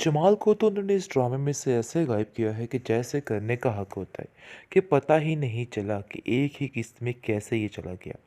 जमाल को तो उन्होंने इस ड्रामे में से ऐसे गायब किया है कि जैसे करने का हक होता है कि पता ही नहीं चला कि एक ही किस्त में कैसे ये चला गया।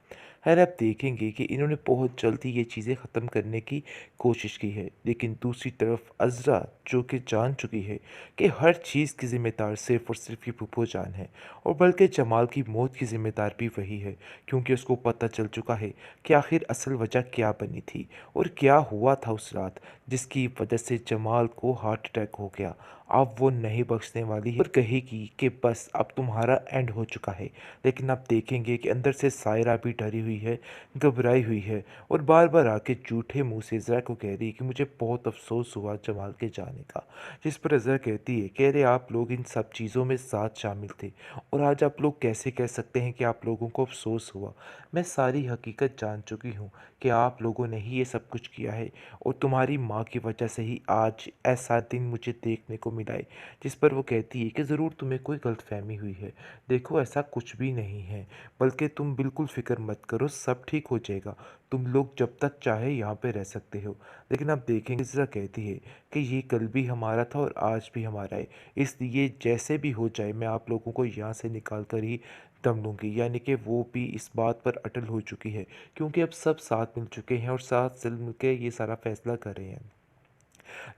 खैर आप देखेंगे कि इन्होंने बहुत जल्दी ये चीज़ें ख़त्म करने की कोशिश की है, लेकिन दूसरी तरफ अज़रा जो कि जान चुकी है कि हर चीज़ की ज़िम्मेदार सिर्फ़ और सिर्फ़ ये फूफो जान है, और बल्कि जमाल की मौत की ज़िम्मेदार भी वही है, क्योंकि उसको पता चल चुका है कि आखिर असल वजह क्या बनी थी और क्या हुआ था उस रात, जिसकी वजह से जमाल को हार्ट अटैक हो गया। अब वो नहीं बख्शने वाली है और कहेगी कि बस अब तुम्हारा एंड हो चुका है। लेकिन आप देखेंगे कि अंदर से सायरा भी डरी हुई है, घबराई हुई है, और बार बार आके झूठे मुंह से ज़रा को कह रही है कि मुझे बहुत अफसोस हुआ जमाल के जाने का। जिस पर ज़रा कहती है, कह रहे आप लोग इन सब चीज़ों में साथ शामिल थे, और आज आप लोग कैसे कह सकते हैं कि आप लोगों को अफसोस हुआ। मैं सारी हकीकत जान चुकी हूँ कि आप लोगों ने ही ये सब कुछ किया है, और तुम्हारी माँ की वजह से ही आज ऐसा दिन मुझे देखने को मिला है। जिस पर वो कहती है कि ज़रूर तुम्हें कोई गलतफ़हमी हुई है। देखो ऐसा कुछ भी नहीं है, बल्कि तुम बिल्कुल फ़िक्र मत करो, सब ठीक हो जाएगा। तुम लोग जब तक चाहे यहाँ पे रह सकते हो। लेकिन आप देखेंगे ज़रा कहती है कि ये कल भी हमारा था और आज भी हमारा है। इसलिए जैसे भी हो जाए मैं आप लोगों को यहाँ से निकाल कर ही दम लूँगी। यानी कि वो भी इस बात पर अटल हो चुकी है, क्योंकि अब सब साथ मिल चुके हैं और साथ सिल मिल के ये सारा फैसला कर रहे हैं।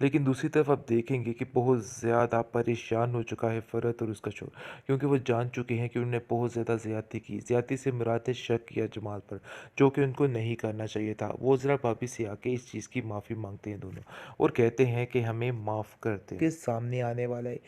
लेकिन दूसरी तरफ आप देखेंगे कि बहुत ज़्यादा परेशान हो चुका है फ़रत और उसका शोहर, क्योंकि वो जान चुके हैं कि उन्होंने बहुत ज़्यादा ज़्यादती की। ज़्यादती से मुराद है शक किया जमाल पर, जो कि उनको नहीं करना चाहिए था। वो ज़रा भाभी से आके इस चीज़ की माफ़ी माँगते हैं दोनों, और कहते हैं कि हमें माफ़ कर दें। के सामने आने वाला है।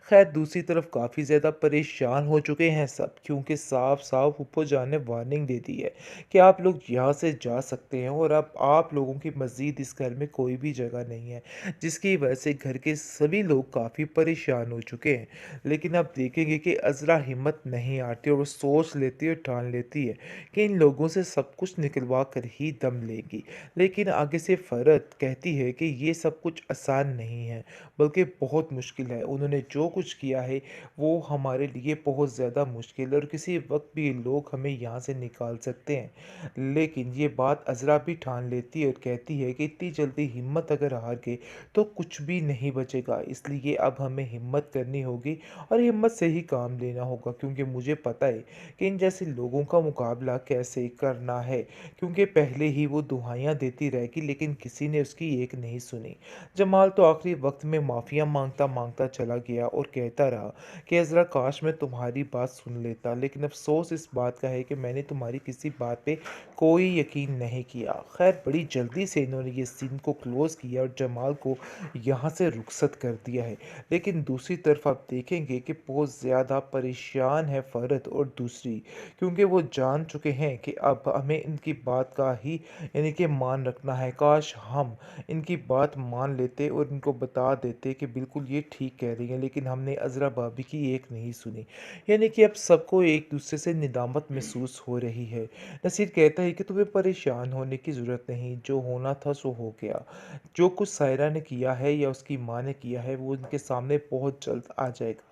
खैर दूसरी तरफ काफ़ी ज़्यादा परेशान हो चुके हैं सब, क्योंकि साफ-साफ फूफो जान ने वार्निंग दे दी है कि आप लोग यहाँ से जा सकते हैं, और अब आप लोगों की मज़ीद इस घर में कोई भी जगह नहीं है। जिसकी वजह से घर के सभी लोग काफ़ी परेशान हो चुके हैं। लेकिन आप देखेंगे कि अज़रा हिम्मत नहीं हारती, और वो सोच लेती है और ठान लेती है कि इन लोगों से सब कुछ निकलवा कर ही दम लेगी। लेकिन आगे से फ़रत कहती है कि ये सब कुछ आसान नहीं है, बल्कि बहुत मुश्किल है। उन्होंने जो कुछ किया है वो हमारे लिए बहुत ज़्यादा मुश्किल है, और किसी वक्त भी ये लोग हमें यहाँ से निकाल सकते हैं। लेकिन ये बात अज़रा भी ठान लेती है और कहती है कि इतनी जल्दी हिम्मत अगर हार गए तो कुछ भी नहीं बचेगा। इसलिए अब हमें हिम्मत करनी होगी और हिम्मत से ही काम लेना होगा, क्योंकि मुझे पता है कि इन जैसे लोगों का मुकाबला कैसे करना है। क्योंकि पहले ही वो दुहाइयाँ देती रहेगी, लेकिन किसी ने उसकी एक नहीं सुनी। जमाल तो आखिरी वक्त में माफ़िया मांगता मांगता चला गया और कहता रहा कि अज़रा काश मैं तुम्हारी बात सुन लेता, लेकिन अफसोस इस बात का है कि मैंने तुम्हारी किसी बात पे कोई यकीन नहीं किया। खैर बड़ी जल्दी से इन्होंने ये सीन को क्लोज़ किया और जमाल को यहाँ से रुखसत कर दिया है। लेकिन दूसरी तरफ आप देखेंगे कि बहुत ज़्यादा परेशान है फ़रत और दूसरी, क्योंकि वो जान चुके हैं कि अब हमें इनकी बात का ही यानी कि मान रखना है। काश हम इनकी बात मान लेते और इनको बता देते कि बिल्कुल ये ठीक कह रही हैं, लेकिन हमने अज़रा भाभी की एक नहीं सुनी। यानी कि अब सबको एक दूसरे से निदामत महसूस हो रही है। नसीर कहता है कि तुम्हें परेशान होने की ज़रूरत नहीं, जो होना था सो हो गया। जो कुछ सायरा ने किया है या उसकी माँ ने किया है वो उनके सामने बहुत जल्द आ जाएगा।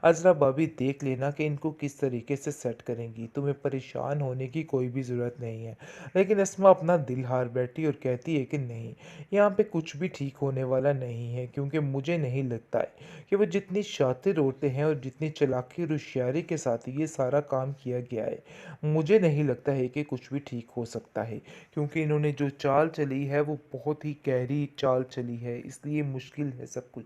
अज़रा भाभी देख लेना कि इनको किस तरीके से सेट करेंगी। तुम्हें परेशान होने की कोई भी ज़रूरत नहीं है। लेकिन अस्मा अपना दिल हार बैठी और कहती है कि नहीं, यहाँ पे कुछ भी ठीक होने वाला नहीं है, क्योंकि मुझे नहीं लगता है कि वो जितनी शातिर औरतें हैं और जितनी चालाकी और होशियारी के साथ ये सारा काम किया गया है, मुझे नहीं लगता है कि कुछ भी ठीक हो सकता है। क्योंकि इन्होंने जो चाल चली है वो बहुत ही गहरी चाल चली है, इसलिए मुश्किल है सब कुछ।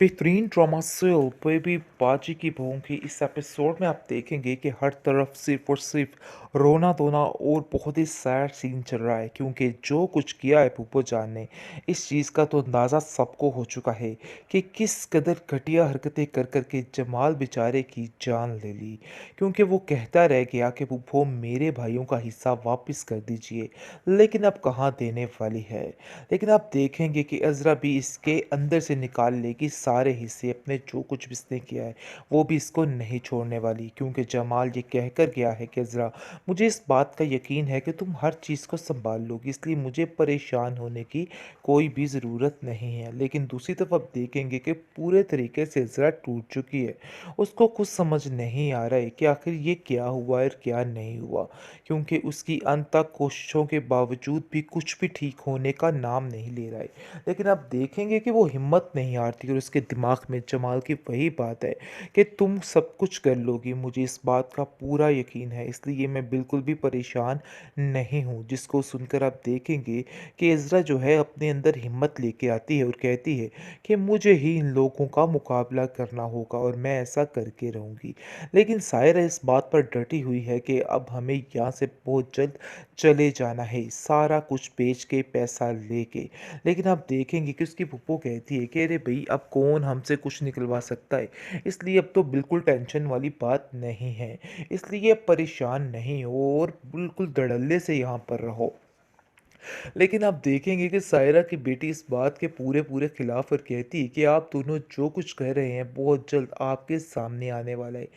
बेहतरीन ड्रामा सेल बेबी बाजी की बहू की इस एपिसोड में आप देखेंगे कि हर तरफ सिर्फ और सिर्फ रोना धोना और बहुत ही सैड सीन चल रहा है, क्योंकि जो कुछ किया है पुप्पो जान ने, इस चीज़ का तो अंदाज़ा सबको हो चुका है कि किस कदर घटिया हरकतें कर कर के जमाल बेचारे की जान ले ली। क्योंकि वो कहता रह गया कि पुप्पो मेरे भाइयों का हिस्सा वापस कर दीजिए, लेकिन अब कहाँ देने वाली है। लेकिन आप देखेंगे कि अज़रा भी इसके अंदर से निकाल लेगी सारे हिस्से, अपने जो कुछ भी इसने किया है, वो भी इसको नहीं छोड़ने वाली, क्योंकि जमाल ये कहकर गया है कि इज़रा, मुझे इस बात का यकीन है कि तुम हर चीज़ को सँभाल लोगी, इसलिए मुझे परेशान होने की कोई भी ज़रूरत नहीं है। लेकिन दूसरी तरफ आप देखेंगे कि पूरे तरीके से इज़रा टूट चुकी है। उसको कुछ समझ नहीं आ रहा है कि आखिर ये क्या हुआ और क्या नहीं हुआ, क्योंकि उसकी अंत तक कोशिशों के बावजूद भी कुछ भी ठीक होने का नाम नहीं ले रहा है। लेकिन आप देखेंगे कि वो हिम्मत नहीं हारती और उसके दिमाग में जमाल की वही बात है कि तुम सब कुछ कर लोगी, मुझे इस बात का पूरा यकीन है, इसलिए मैं बिल्कुल भी परेशान नहीं हूँ। जिसको सुनकर आप देखेंगे कि इज़रा जो है अपने अंदर हिम्मत लेके आती है और कहती है कि मुझे ही इन लोगों का मुकाबला करना होगा और मैं ऐसा करके रहूँगी। लेकिन सायरा इस बात पर डटी हुई है कि अब हमें यहाँ से बहुत जल्द चले जाना है, सारा कुछ बेच के पैसा लेके। लेकिन आप देखेंगे कि उसकी फूफो कहती है कि अरे भई अब कौन हमसे कुछ निकलवा सकता है, इसलिए अब तो बिल्कुल टेंशन वाली बात नहीं है। इसलिए अब परेशान नहीं हो और बिल्कुल धड़ल्ले से यहाँ पर रहो। लेकिन आप देखेंगे कि सायरा की बेटी इस बात के पूरे-पूरे खिलाफ और कहती है कि आप दोनों जो कुछ कह रहे हैं बहुत जल्द आपके सामने आने वाला है।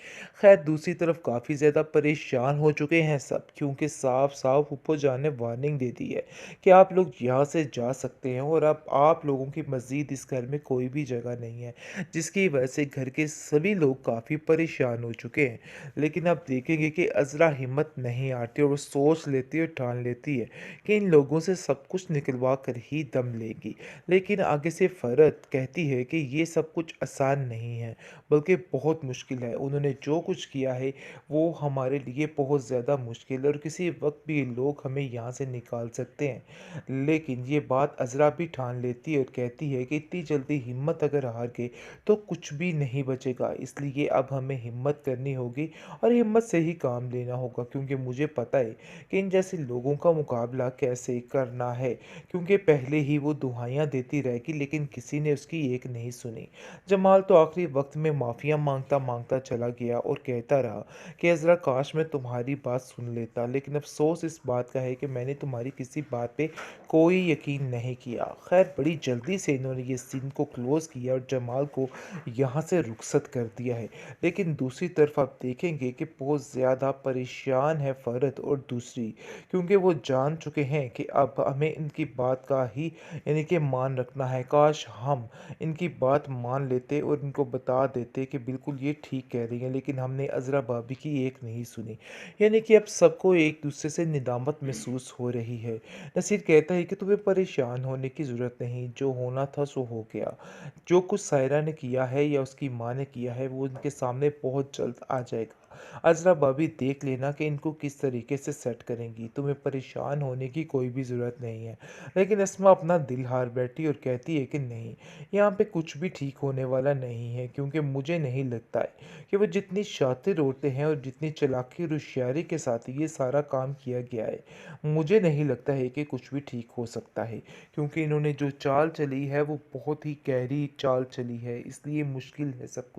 ख़ैर दूसरी तरफ काफ़ी ज़्यादा परेशान हो चुके हैं सब, क्योंकि साफ-साफ फूफो जान ने वार्निंग दे दी है कि आप लोग यहाँ से जा सकते हैं और अब आप लोगों की मज़ीद इस घर में कोई भी जगह नहीं है। जिसकी वजह से घर के सभी लोग काफ़ी परेशान हो चुके हैं। लेकिन आप देखेंगे कि अज़रा हिम्मत नहीं हारती और वो सोच लेती है और ठान लेती है कि इन लोगों से सब कुछ निकलवा कर ही दम लेगी। लेकिन आगे से फ़रत कहती है कि ये सब कुछ आसान नहीं है, बल्कि बहुत मुश्किल है। उन्होंने जो कुछ किया है, वो हमारे लिए बहुत ज़्यादा मुश्किल है और किसी वक़्त भी ये लोग हमें यहाँ से निकाल सकते हैं। लेकिन ये बात अज़रा भी ठान लेती है और कहती है कि इतनी जल्दी हिम्मत अगर हार गए, तो कुछ भी नहीं बचेगा। इसलिए अब हमें हिम्मत करनी होगी और हिम्मत से ही काम लेना होगा, क्योंकि मुझे पता है कि इन जैसे लोगों का मुकाबला कैसे करना है, क्योंकि पहले ही वो दुहाइयाँ देती रहेगी लेकिन किसी ने उसकी एक नहीं सुनी। जमाल तो आखिरी वक्त में माफ़िया मांगता मांगता चला गया और कहता रहा कि अज़रा काश मैं तुम्हारी बात सुन लेता, लेकिन अफसोस इस बात का है कि मैंने तुम्हारी किसी बात पे कोई यकीन नहीं किया। खैर बड़ी जल्दी से इन्होंने ये सीन को क्लोज़ किया और जमाल को यहाँ से रुखसत कर दिया है। लेकिन दूसरी तरफ आप देखेंगे कि बहुत ज़्यादा परेशान है फ़रद और दूसरी, क्योंकि वो जान चुके हैं कि अब हमें इनकी बात का ही यानी कि मान रखना है। काश हम इनकी बात मान लेते और इनको बता देते कि बिल्कुल ये ठीक कह रही हैं, लेकिन हमने अज़रा भाभी की एक नहीं सुनी। यानी कि अब सबको एक दूसरे से निदामत महसूस हो रही है। नसीर कहता है कि तुम्हें परेशान होने की ज़रूरत नहीं, जो होना था सो हो गया। जो कुछ सायरा ने किया है या उसकी माँ ने किया है, वो उनके सामने बहुत जल्द आ जाएगा। अज़रा भाभी देख लेना कि इनको किस तरीके से सेट करेंगी, तुम्हें परेशान होने की कोई भी ज़रूरत नहीं है। लेकिन अस्मा अपना दिल हार बैठी और कहती है कि नहीं, यहाँ पे कुछ भी ठीक होने वाला नहीं है, क्योंकि मुझे नहीं लगता है कि वो जितनी शातिर औरतें हैं और जितनी चालाकी और होशियारी के साथ ये सारा काम किया गया है, मुझे नहीं लगता है कि कुछ भी ठीक हो सकता है, क्योंकि इन्होंने जो चाल चली है वो बहुत ही गहरी चाल चली है, इसलिए मुश्किल है सब कुछ।